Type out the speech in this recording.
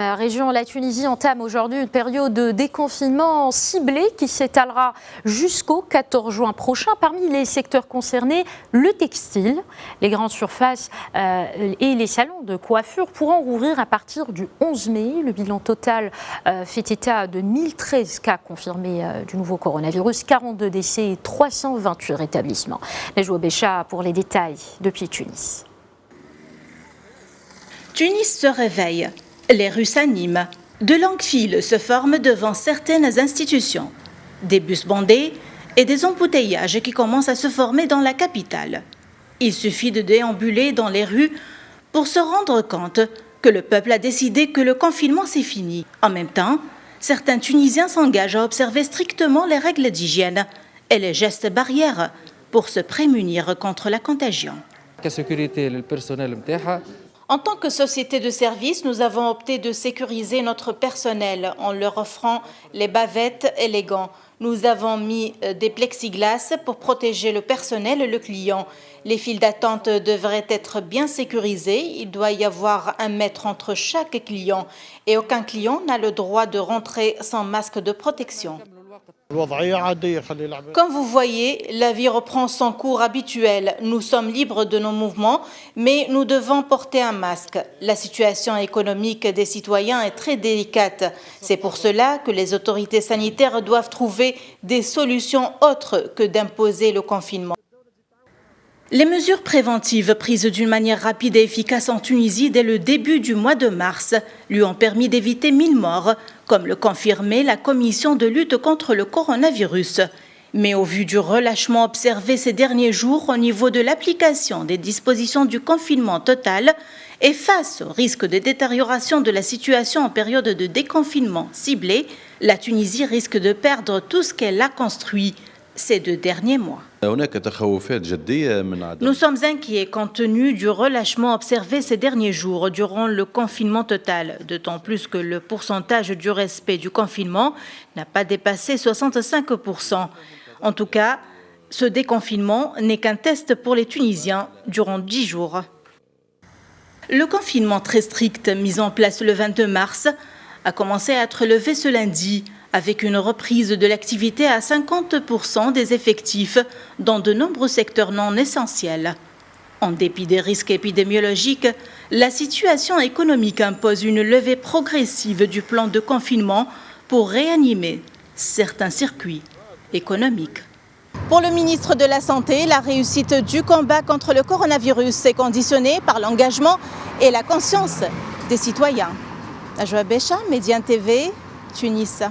La région, la Tunisie entame aujourd'hui une période de déconfinement ciblé qui s'étalera jusqu'au 14 juin prochain. Parmi les secteurs concernés, le textile, les grandes surfaces et les salons de coiffure pourront rouvrir à partir du 11 mai. Le bilan total fait état de 1013 cas confirmés du nouveau coronavirus, 42 décès et 328 rétablissements. Najwa Bécha pour les détails depuis Tunis. Tunis se réveille. Les rues s'animent. De longues files se forment devant certaines institutions. Des bus bondés et des embouteillages qui commencent à se former dans la capitale. Il suffit de déambuler dans les rues pour se rendre compte que le peuple a décidé que le confinement c'est fini. En même temps, certains Tunisiens s'engagent à observer strictement les règles d'hygiène et les gestes barrières pour se prémunir contre la contagion. En tant que société de service, nous avons opté de sécuriser notre personnel en leur offrant les bavettes et les gants. Nous avons mis des plexiglas pour protéger le personnel et le client. Les files d'attente devraient être bien sécurisées. Il doit y avoir 1 mètre entre chaque client et aucun client n'a le droit de rentrer sans masque de protection. Comme vous voyez, la vie reprend son cours habituel. Nous sommes libres de nos mouvements, mais nous devons porter un masque. La situation économique des citoyens est très délicate. C'est pour cela que les autorités sanitaires doivent trouver des solutions autres que d'imposer le confinement. Les mesures préventives prises d'une manière rapide et efficace en Tunisie dès le début du mois de mars lui ont permis d'éviter 1000 morts, comme le confirmait la commission de lutte contre le coronavirus. Mais au vu du relâchement observé ces derniers jours au niveau de l'application des dispositions du confinement total et face au risque de détérioration de la situation en période de déconfinement ciblé, la Tunisie risque de perdre tout ce qu'elle a construit ces 2 derniers mois. Nous sommes inquiets compte tenu du relâchement observé ces derniers jours durant le confinement total, d'autant plus que le pourcentage du respect du confinement n'a pas dépassé 65%. En tout cas, ce déconfinement n'est qu'un test pour les Tunisiens durant 10 jours. Le confinement très strict mis en place le 22 mars a commencé à être levé ce lundi, avec une reprise de l'activité à 50% des effectifs dans de nombreux secteurs non essentiels. En dépit des risques épidémiologiques, la situation économique impose une levée progressive du plan de confinement pour réanimer certains circuits économiques. Pour le ministre de la Santé, la réussite du combat contre le coronavirus est conditionnée par l'engagement et la conscience des citoyens. Najwa Bécha, Médiane TV, Tunis.